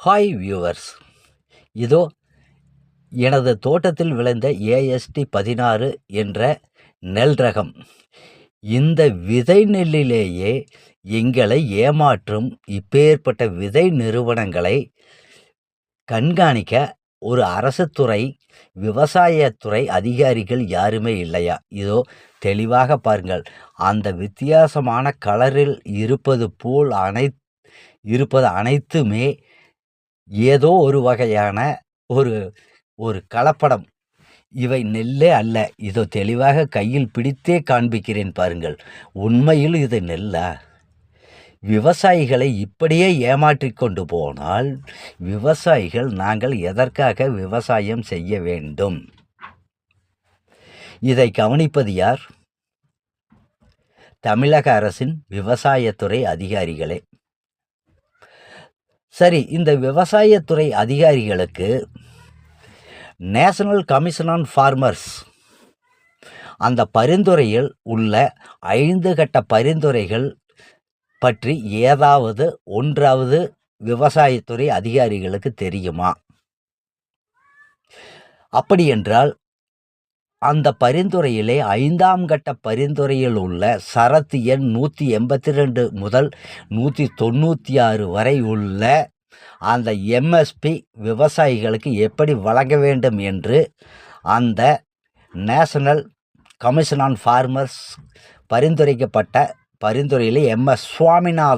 Hi viewers, இதோ எனது தோட்டத்தில் விளைந்த ஏஎஸ்டி 16 என்ற நெல் ரகம். இந்த விதை நெல்லிலேயே எங்களை ஏமாற்றும் இப்பேற்பட்ட விதை நிறுவனங்களை கண்காணிக்க ஒரு அரசு துறை, விவசாயத்துறை அதிகாரிகள் யாருமே இல்லையா? இதோ தெளிவாக பாருங்கள். அந்த வித்தியாசமான கலரில் இருப்பது போல் இருப்பது அனைத்துமே ஏதோ ஒரு வகையான ஒரு ஒரு கலப்படம். இவை நெல்லே அல்ல. இதோ தெளிவாக கையில் பிடித்தே காண்பிக்கிறேன் பாருங்கள். உண்மையில் இது நெல்லா? விவசாயிகளை இப்படியே ஏமாற்றி கொண்டு போனால் விவசாயிகள் நாங்கள் எதற்காக விவசாயம் செய்ய வேண்டும்? இதை கவனிப்பது யார்? தமிழக அரசின் விவசாயத்துறை அதிகாரிகளே. சரி, இந்த விவசாயத்துறை அதிகாரிகளுக்கு நேஷனல் கமிஷன் ஆன் ஃபார்மர்ஸ் அந்த பரிந்துரையில் உள்ள 5 கட்ட பரிந்துரைகள் பற்றி ஏதாவது ஒன்றாவது விவசாயத்துறை அதிகாரிகளுக்கு தெரியுமா? அப்படி என்றால் அந்த பரிந்துரையிலே 5ஆம் கட்ட பரிந்துரையில் உள்ள சரத்து எண் 182 முதல் 196 வரை உள்ள அந்த எம்எஸ்பி விவசாயிகளுக்கு எப்படி வழங்க வேண்டும் என்று அந்த நேஷனல் கமிஷன் ஆன் ஃபார்மர்ஸ் பரிந்துரைக்கப்பட்ட பரிந்துரையில் எம்எஸ் சுவாமிநாதன்